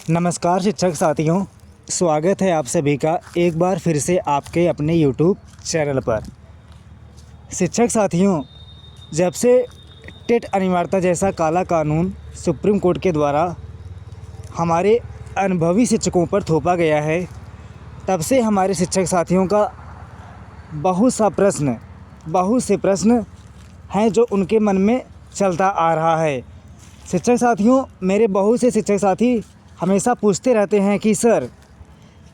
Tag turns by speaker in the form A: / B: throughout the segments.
A: नमस्कार शिक्षक साथियों, स्वागत है आप सभी का एक बार फिर से आपके अपने YouTube चैनल पर। शिक्षक साथियों, जब से टेट अनिवार्यता जैसा काला कानून सुप्रीम कोर्ट के द्वारा हमारे अनुभवी शिक्षकों पर थोपा गया है, तब से हमारे शिक्षक साथियों का बहुत से प्रश्न हैं जो उनके मन में चलता आ रहा है। शिक्षक साथियों, मेरे बहुत से शिक्षक साथी हमेशा पूछते रहते हैं कि सर,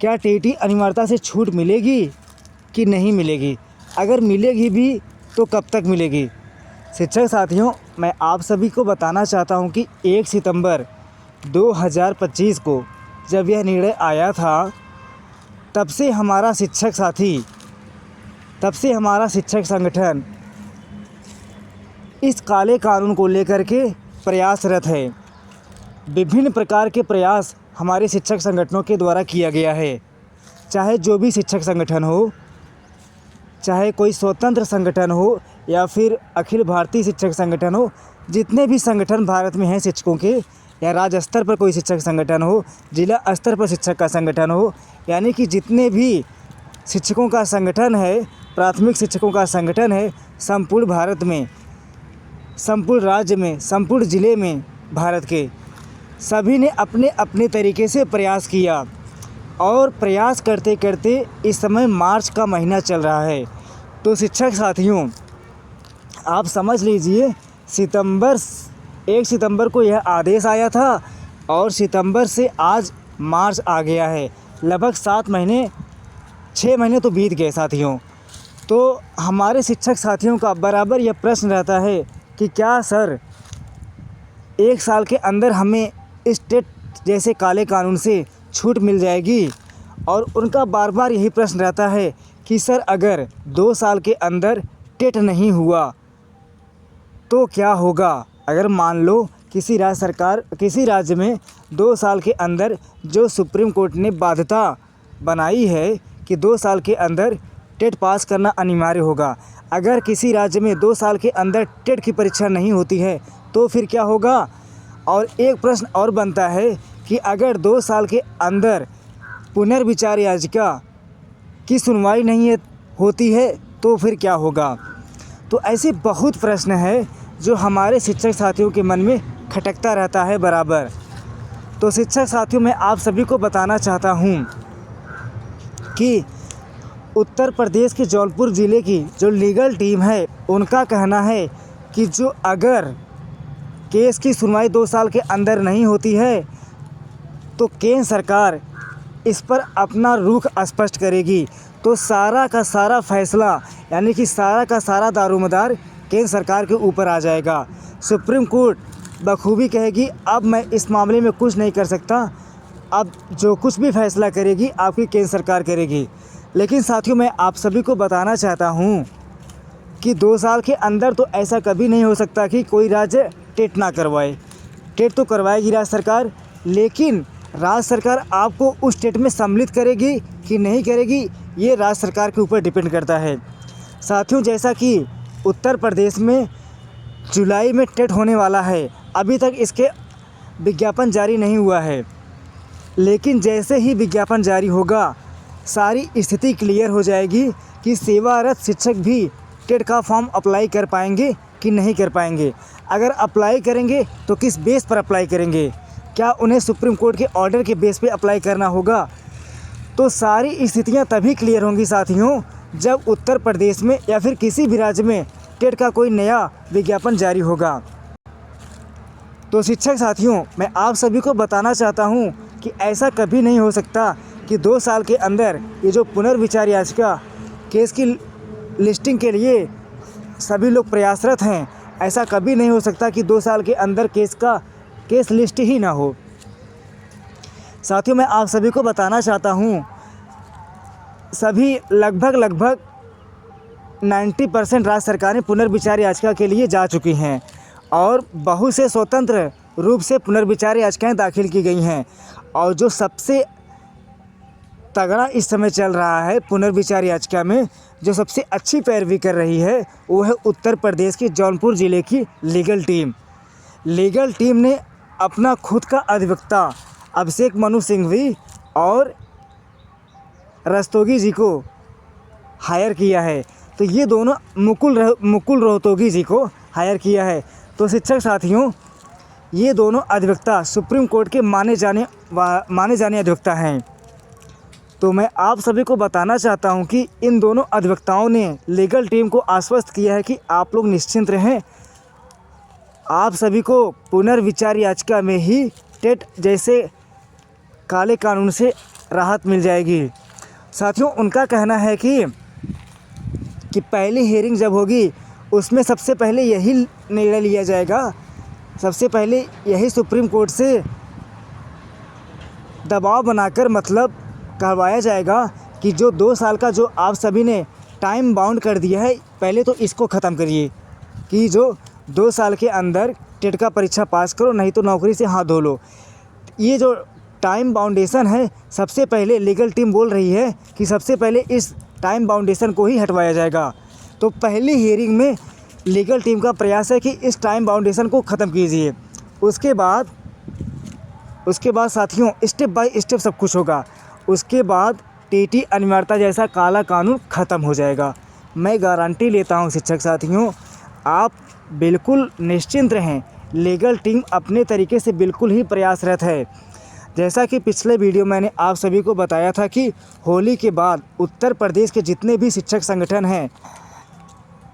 A: क्या टीटी अनिवार्यता से छूट मिलेगी कि नहीं मिलेगी? अगर मिलेगी भी तो कब तक मिलेगी? शिक्षक साथियों, मैं आप सभी को बताना चाहता हूं कि 1 सितंबर 2025 को जब यह निर्णय आया था, तब से हमारा शिक्षक संगठन इस काले कानून को लेकर के प्रयासरत है। विभिन्न प्रकार के प्रयास हमारे शिक्षक संगठनों के द्वारा किया गया है। चाहे जो भी शिक्षक संगठन हो, चाहे कोई स्वतंत्र संगठन हो या फिर अखिल भारतीय शिक्षक संगठन हो, जितने भी संगठन भारत में हैं शिक्षकों के, या राज्य स्तर पर कोई शिक्षक संगठन हो, जिला स्तर पर शिक्षक का संगठन हो, यानी कि जितने भी शिक्षकों का संगठन है, प्राथमिक शिक्षकों का संगठन है, संपूर्ण भारत में, संपूर्ण राज्य में, संपूर्ण ज़िले में भारत के सभी ने अपने अपने तरीके से प्रयास किया और प्रयास करते करते इस समय मार्च का महीना चल रहा है। तो शिक्षक साथियों, आप समझ लीजिए, 1 सितंबर को यह आदेश आया था और सितंबर से आज मार्च आ गया है। लगभग 6 महीने तो बीत गए साथियों। तो हमारे शिक्षक साथियों का बराबर यह प्रश्न रहता है कि क्या सर, 1 साल के अंदर हमें इस टेट जैसे काले कानून से छूट मिल जाएगी? और उनका बार बार यही प्रश्न रहता है कि सर, अगर 2 साल के अंदर टेट नहीं हुआ तो क्या होगा? अगर मान लो किसी राज्य में 2 साल के अंदर जो सुप्रीम कोर्ट ने बाध्यता बनाई है कि 2 साल के अंदर टेट पास करना अनिवार्य होगा, अगर किसी राज्य में 2 साल के अंदर टेट की परीक्षा नहीं होती है तो फिर क्या होगा? और एक प्रश्न और बनता है कि अगर 2 साल के अंदर पुनर्विचार याचिका की सुनवाई नहीं होती है तो फिर क्या होगा? तो ऐसे बहुत प्रश्न है जो हमारे शिक्षक साथियों के मन में खटकता रहता है बराबर। तो शिक्षक साथियों, मैं आप सभी को बताना चाहता हूँ कि उत्तर प्रदेश के जौनपुर ज़िले की जो लीगल टीम है, उनका कहना है कि जो अगर केस की सुनवाई 2 साल के अंदर नहीं होती है तो केंद्र सरकार इस पर अपना रुख स्पष्ट करेगी। तो सारा का सारा फैसला, यानी कि सारा का सारा दारोमदार केंद्र सरकार के ऊपर आ जाएगा। सुप्रीम कोर्ट बखूबी कहेगी, अब मैं इस मामले में कुछ नहीं कर सकता, अब जो कुछ भी फैसला करेगी आपकी केंद्र सरकार करेगी। लेकिन साथियों, मैं आप सभी को बताना चाहता हूँ कि 2 साल के अंदर तो ऐसा कभी नहीं हो सकता कि कोई राज्य टेट ना करवाए। टेट तो करवाएगी राज्य सरकार, लेकिन राज्य सरकार आपको उस टेट में सम्मिलित करेगी कि नहीं करेगी, ये राज्य सरकार के ऊपर डिपेंड करता है। साथियों, जैसा कि उत्तर प्रदेश में जुलाई में टेट होने वाला है, अभी तक इसके विज्ञापन जारी नहीं हुआ है, लेकिन जैसे ही विज्ञापन जारी होगा, सारी स्थिति क्लियर हो जाएगी कि सेवारत शिक्षक भी टेट का फॉर्म अप्लाई कर पाएंगे कि नहीं कर पाएंगे। अगर अप्लाई करेंगे तो किस बेस पर अप्लाई करेंगे? क्या उन्हें सुप्रीम कोर्ट के ऑर्डर के बेस पे अप्लाई करना होगा? तो सारी स्थितियां तभी क्लियर होंगी साथियों, जब उत्तर प्रदेश में या फिर किसी भी राज्य में टेट का कोई नया विज्ञापन जारी होगा। तो शिक्षक साथियों, मैं आप सभी को बताना चाहता हूं कि ऐसा कभी नहीं हो सकता कि 2 साल के अंदर ये जो पुनर्विचार याचिका केस की लिस्टिंग के लिए सभी लोग प्रयासरत हैं, ऐसा कभी नहीं हो सकता कि 2 साल के अंदर केस लिस्ट ही ना हो। साथियों, मैं आप सभी को बताना चाहता हूँ, सभी लगभग 90% राज्य सरकारें पुनर्विचार याचिका के लिए जा चुकी हैं और बहुत से स्वतंत्र रूप से पुनर्विचार याचिकाएं दाखिल की गई हैं। और जो सबसे तगड़ा इस समय चल रहा है पुनर्विचार याचिका में, जो सबसे अच्छी पैरवी कर रही है, वो है उत्तर प्रदेश की जौनपुर ज़िले की लीगल टीम ने अपना खुद का अधिवक्ता अभिषेक मनु सिंघवी और रस्तोगी जी को हायर किया है। तो ये दोनों मुकुल रोहतगी जी को हायर किया है। तो शिक्षक साथियों, ये दोनों अधिवक्ता सुप्रीम कोर्ट के माने जाने अधिवक्ता हैं। तो मैं आप सभी को बताना चाहता हूं कि इन दोनों अधिवक्ताओं ने लीगल टीम को आश्वस्त किया है कि आप लोग निश्चिंत रहें, आप सभी को पुनर्विचार याचिका में ही टेट जैसे काले कानून से राहत मिल जाएगी। साथियों, उनका कहना है कि पहली हियरिंग जब होगी उसमें सबसे पहले यही निर्णय लिया जाएगा, सबसे पहले यही सुप्रीम कोर्ट से दबाव बनाकर मतलब करवाया जाएगा कि जो 2 साल का जो आप सभी ने टाइम बाउंड कर दिया है, पहले तो इसको ख़त्म करिए कि जो 2 साल के अंदर टेट का परीक्षा पास करो, नहीं तो नौकरी से हाथ धो लो। ये जो टाइम बाउंडेशन है, सबसे पहले लीगल टीम बोल रही है कि सबसे पहले इस टाइम बाउंडेशन को ही हटवाया जाएगा। तो पहली हियरिंग में लीगल टीम का प्रयास है कि इस टाइम बाउंडेशन को ख़त्म कीजिए। उसके बाद साथियों स्टेप बाय स्टेप सब कुछ होगा। उसके बाद टीटी अनिवार्यता जैसा काला कानून ख़त्म हो जाएगा। मैं गारंटी लेता हूं शिक्षक साथियों, आप बिल्कुल निश्चिंत रहें, लीगल टीम अपने तरीके से बिल्कुल ही प्रयासरत है। जैसा कि पिछले वीडियो मैंने आप सभी को बताया था कि होली के बाद उत्तर प्रदेश के जितने भी शिक्षक संगठन हैं,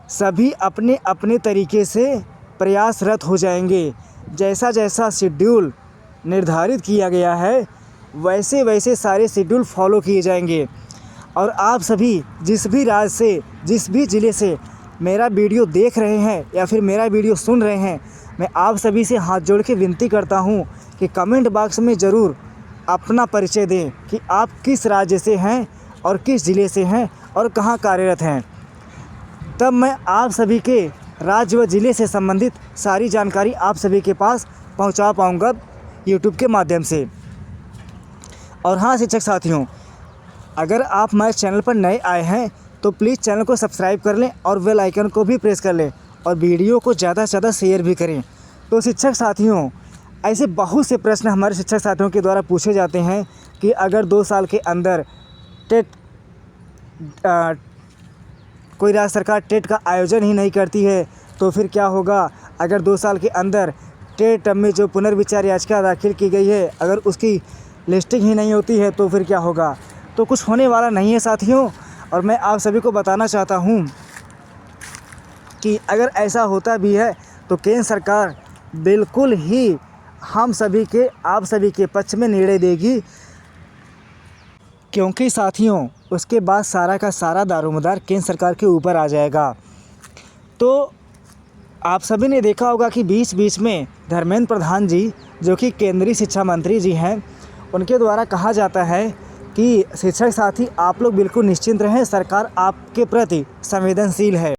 A: सभी अपने अपने तरीके से प्रयासरत हो जाएंगे। जैसा जैसा शेड्यूल निर्धारित किया गया है, वैसे वैसे सारे शेड्यूल फॉलो किए जाएंगे। और आप सभी जिस भी राज्य से, जिस भी ज़िले से मेरा वीडियो देख रहे हैं या फिर मेरा वीडियो सुन रहे हैं, मैं आप सभी से हाथ जोड़ के विनती करता हूं कि कमेंट बॉक्स में ज़रूर अपना परिचय दें कि आप किस राज्य से हैं और किस ज़िले से हैं और कहां कार्यरत हैं। तब मैं आप सभी के राज्य व ज़िले से संबंधित सारी जानकारी आप सभी के पास पहुंचा पाऊंगा यूट्यूब के माध्यम से। और हाँ शिक्षक साथियों, अगर आप हमारे चैनल पर नए आए हैं तो प्लीज़ चैनल को सब्सक्राइब कर लें और बेल आइकन को भी प्रेस कर लें और वीडियो को ज़्यादा से ज़्यादा शेयर भी करें। तो शिक्षक साथियों, ऐसे बहुत से प्रश्न हमारे शिक्षक साथियों के द्वारा पूछे जाते हैं कि अगर 2 साल के अंदर टेट कोई राज्य सरकार टेट का आयोजन ही नहीं करती है तो फिर क्या होगा। अगर 2 साल के अंदर टेट में जो पुनर्विचार याचिका दाखिल की गई है, अगर उसकी लिस्टिंग ही नहीं होती है तो फिर क्या होगा। तो कुछ होने वाला नहीं है साथियों। और मैं आप सभी को बताना चाहता हूं कि अगर ऐसा होता भी है तो केंद्र सरकार बिल्कुल ही आप सभी के पक्ष में निर्णय देगी, क्योंकि साथियों उसके बाद सारा का सारा दारोमदार केंद्र सरकार के ऊपर आ जाएगा। तो आप सभी ने देखा होगा कि बीच बीच में धर्मेंद्र प्रधान जी, जो कि केंद्रीय शिक्षा मंत्री जी हैं, उनके द्वारा कहा जाता है कि शिक्षक साथी आप लोग बिल्कुल निश्चिंत रहें, सरकार आपके प्रति संवेदनशील है।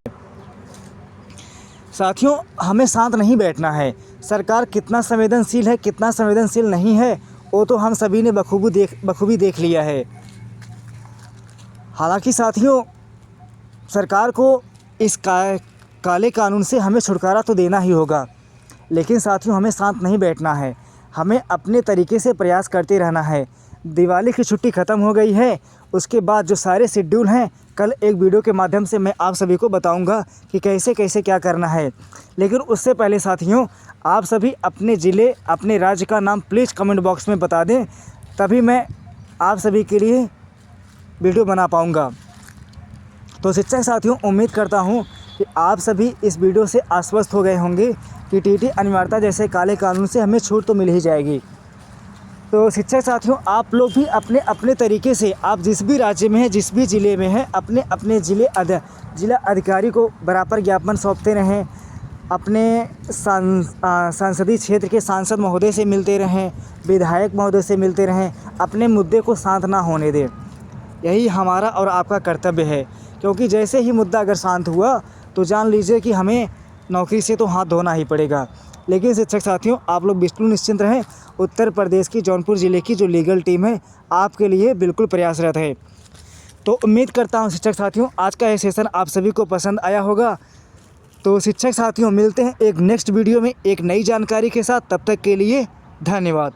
A: साथियों, हमें शांत नहीं बैठना है। सरकार कितना संवेदनशील है, कितना संवेदनशील नहीं है, वो तो हम सभी ने बखूबी देख लिया है। हालांकि साथियों, सरकार को इस काले कानून से हमें छुटकारा तो देना ही होगा, लेकिन साथियों हमें शांत नहीं बैठना है, हमें अपने तरीके से प्रयास करते रहना है। दिवाली की छुट्टी ख़त्म हो गई है, उसके बाद जो सारे शेड्यूल हैं, कल एक वीडियो के माध्यम से मैं आप सभी को बताऊंगा कि कैसे कैसे क्या करना है। लेकिन उससे पहले साथियों, आप सभी अपने ज़िले, अपने राज्य का नाम प्लीज़ कमेंट बॉक्स में बता दें, तभी मैं आप सभी के लिए वीडियो बना पाऊँगा। तो शिक्षक साथियों, उम्मीद करता हूँ कि आप सभी इस वीडियो से आश्वस्त हो गए होंगे कि टीटी अनिवार्यता जैसे काले कानून से हमें छूट तो मिल ही जाएगी। तो शिक्षक साथियों, आप लोग भी अपने अपने तरीके से, आप जिस भी राज्य में हैं, जिस भी ज़िले में हैं, अपने अपने जिला अधिकारी को बराबर ज्ञापन सौंपते रहें, अपने संसदीय क्षेत्र के सांसद महोदय से मिलते रहें, विधायक महोदय से मिलते रहें, अपने मुद्दे को शांत ना होने दें। यही हमारा और आपका कर्तव्य है, क्योंकि जैसे ही मुद्दा अगर शांत हुआ तो जान लीजिए कि हमें नौकरी से तो हाथ धोना ही पड़ेगा। लेकिन शिक्षक साथियों, आप लोग बिल्कुल निश्चिंत रहें, उत्तर प्रदेश की जौनपुर ज़िले की जो लीगल टीम है आपके लिए बिल्कुल प्रयासरत है। तो उम्मीद करता हूं शिक्षक साथियों, आज का ये सेशन आप सभी को पसंद आया होगा। तो शिक्षक साथियों, मिलते हैं एक नेक्स्ट वीडियो में एक नई जानकारी के साथ। तब तक के लिए धन्यवाद।